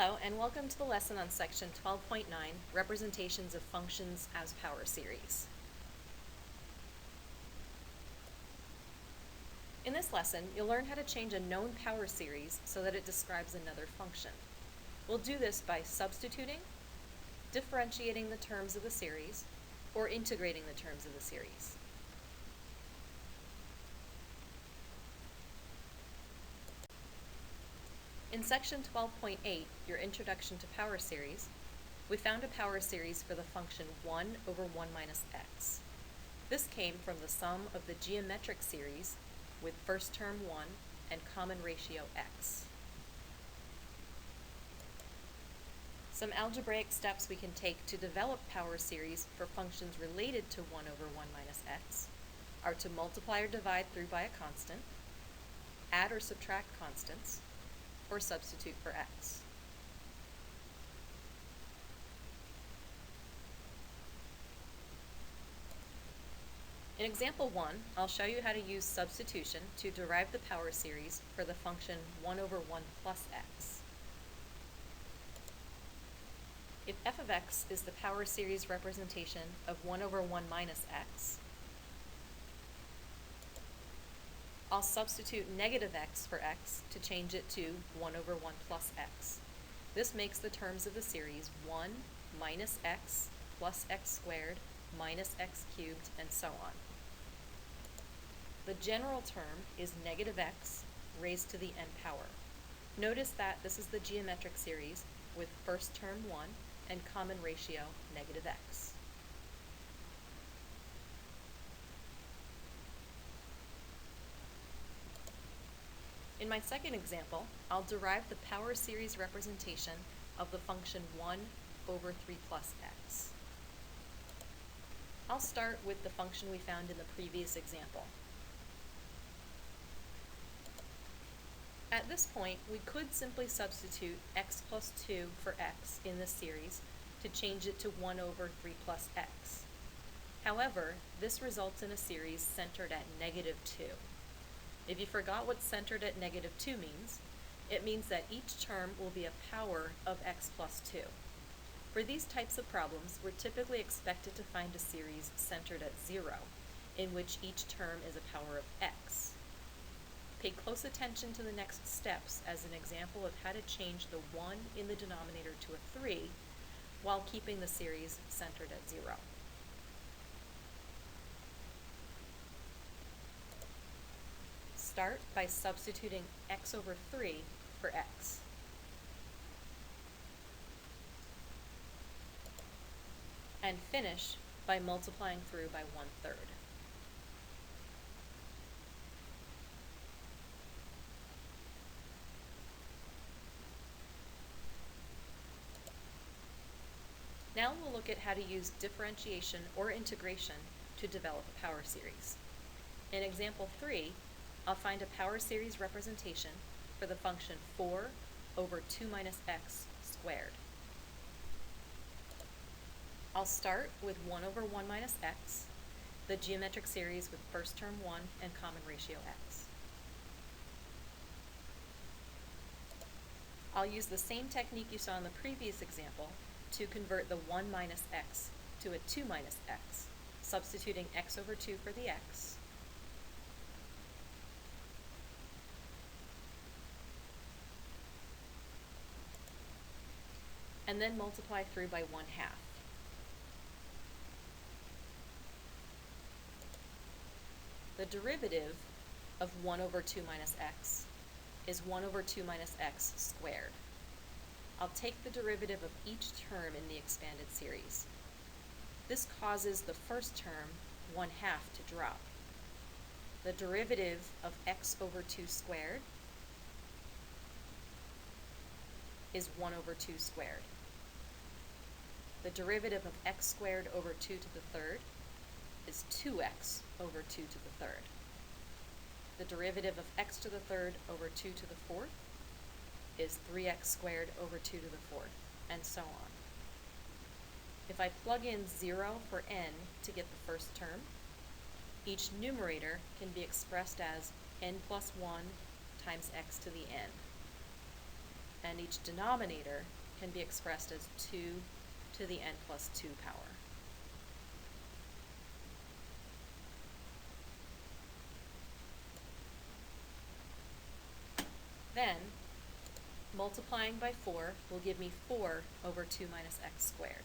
Hello, and welcome to the lesson on section 12.9, Representations of Functions as Power Series. In this lesson, you'll learn how to change a known power series so that it describes another function. We'll do this by substituting, differentiating the terms of the series, or integrating the terms of the series. In section 12.8, your introduction to power series, we found a power series for the function 1 over 1 minus x. This came from the sum of the geometric series with first term 1 and common ratio x. Some algebraic steps we can take to develop power series for functions related to 1 over 1 minus x are to multiply or divide through by a constant, add or subtract constants, or substitute for x. In example 1, I'll show you how to use substitution to derive the power series for the function 1 over 1 plus x. If f of x is the power series representation of 1 over 1 minus x, I'll substitute negative x for x to change it to 1 over 1 plus x. This makes the terms of the series 1 minus x plus x squared minus x cubed, and so on. The general term is negative x raised to the n power. Notice that this is the geometric series with first term 1 and common ratio negative x. In my second example, I'll derive the power series representation of the function 1 over 3 plus x. I'll start with the function we found in the previous example. At this point, we could simply substitute x plus 2 for x in this series to change it to 1 over 3 plus x. However, this results in a series centered at negative 2. If you forgot what centered at negative 2 means, it means that each term will be a power of x plus 2. For these types of problems, we're typically expected to find a series centered at 0, in which each term is a power of x. Pay close attention to the next steps as an example of how to change the 1 in the denominator to a 3 while keeping the series centered at 0. Start by substituting x over 3 for x. And finish by multiplying through by 1/3. Now we'll look at how to use differentiation or integration to develop a power series. In example 3, I'll find a power series representation for the function 4 over 2 minus x squared. I'll start with 1 over 1 minus x, the geometric series with first term 1 and common ratio x. I'll use the same technique you saw in the previous example to convert the 1 minus x to a 2 minus x, substituting x over 2 for the x, and then multiply through by 1/2. The derivative of 1 over 2 minus x is 1 over 2 minus x squared. I'll take the derivative of each term in the expanded series. This causes the first term 1/2 to drop. The derivative of x over 2 squared is 1 over 2 squared. The derivative of x squared over 2 to the third is 2x over 2 to the third. The derivative of x to the third over 2 to the fourth is 3x squared over 2 to the fourth, and so on. If I plug in 0 for n to get the first term, each numerator can be expressed as n plus 1 times x to the n. and each denominator can be expressed as 2 to the n plus 2 power. Then, multiplying by 4 will give me 4 over 2 minus x squared.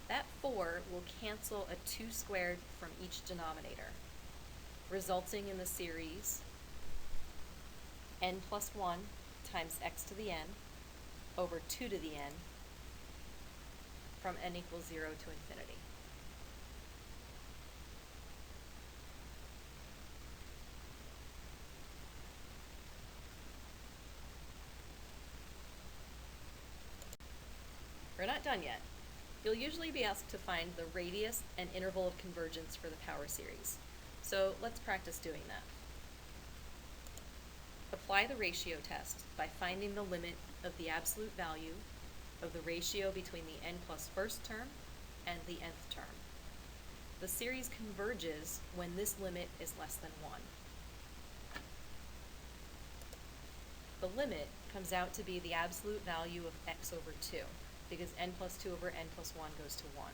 That 4 will cancel a 2 squared from each denominator, resulting in the series n plus 1 times x to the n over 2 to the n from n equals 0 to infinity. We're not done yet. You'll usually be asked to find the radius and interval of convergence for the power series. So let's practice doing that. Apply the ratio test by finding the limit of the absolute value of the ratio between the n plus first term and the nth term. The series converges when this limit is less than 1. The limit comes out to be the absolute value of x over 2, because n plus 2 over n plus 1 goes to 1.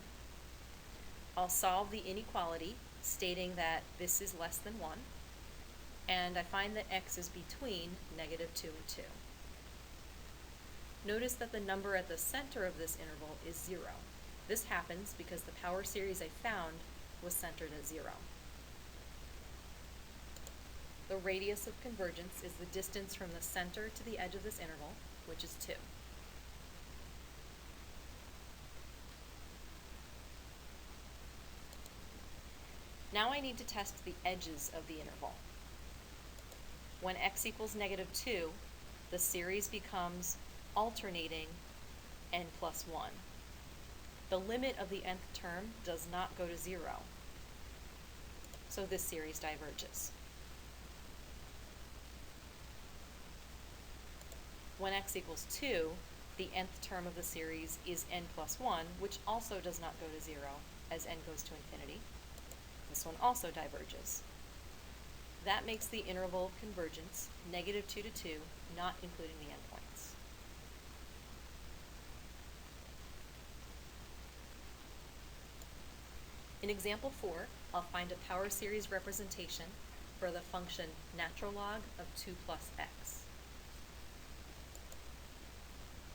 I'll solve the inequality, stating that this is less than 1, and I find that x is between negative 2 and 2. Notice that the number at the center of this interval is 0. This happens because the power series I found was centered at 0. The radius of convergence is the distance from the center to the edge of this interval, which is 2. Now I need to test the edges of the interval. When x equals negative 2, the series becomes alternating n plus 1. The limit of the nth term does not go to 0, so this series diverges. When x equals 2, the nth term of the series is n plus 1, which also does not go to 0 as n goes to infinity. This one also diverges. That makes the interval of convergence negative 2 to 2, not including the endpoints. In example 4, I'll find a power series representation for the function natural log of 2 plus x.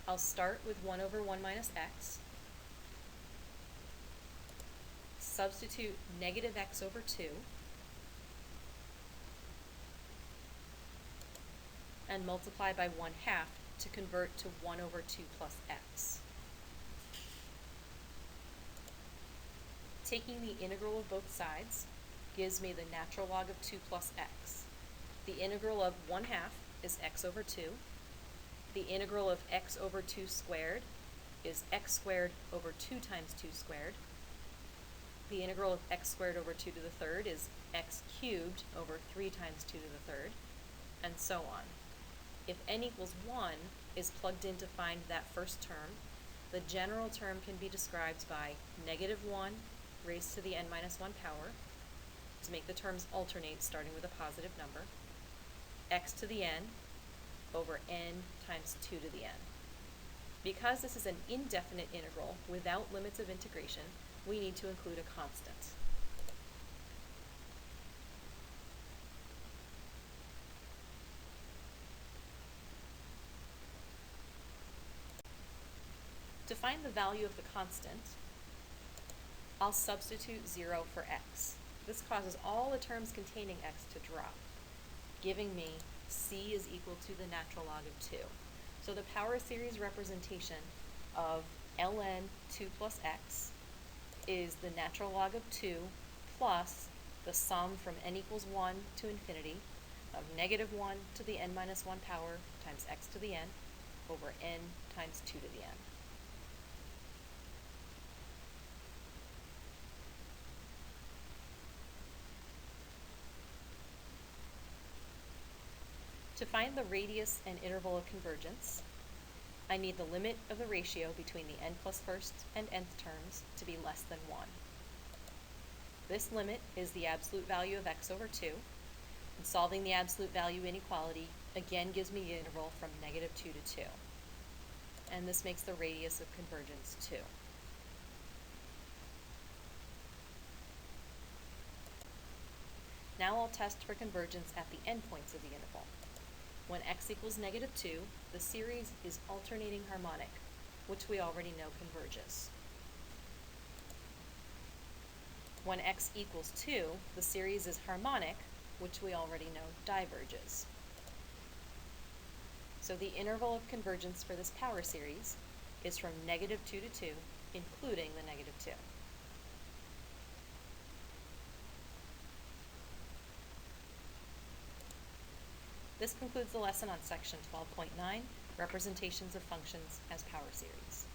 I'll start with 1 over 1 minus x, substitute negative x over 2, and multiply by 1/2 to convert to 1 over 2 plus x. Taking the integral of both sides gives me the natural log of 2 plus x. The integral of 1/2 is x over 2. The integral of x over 2 squared is x squared over 2 times 2 squared. The integral of x squared over 2 to the third is x cubed over 3 times 2 to the third, and so on. If n equals 1 is plugged in to find that first term, the general term can be described by negative 1 raised to the n minus 1 power, to make the terms alternate starting with a positive number, x to the n over n times 2 to the n. Because this is an indefinite integral without limits of integration, we need to include a constant. To find the value of the constant, I'll substitute 0 for x. This causes all the terms containing x to drop, giving me c is equal to the natural log of 2. So the power series representation of ln 2 plus x is the natural log of 2 plus the sum from n equals 1 to infinity of negative 1 to the n minus 1 power times x to the n over n times 2 to the n. To find the radius and interval of convergence, I need the limit of the ratio between the n plus first and nth terms to be less than 1. This limit is the absolute value of x over 2, and solving the absolute value inequality again gives me the interval from negative 2 to 2. and this makes the radius of convergence 2. Now I'll test for convergence at the endpoints of the interval. When x equals -2, the series is alternating harmonic, which we already know converges. When x equals 2, the series is harmonic, which we already know diverges. So the interval of convergence for this power series is from -2 to 2, including the -2. This concludes the lesson on section 12.9, representations of functions as power series.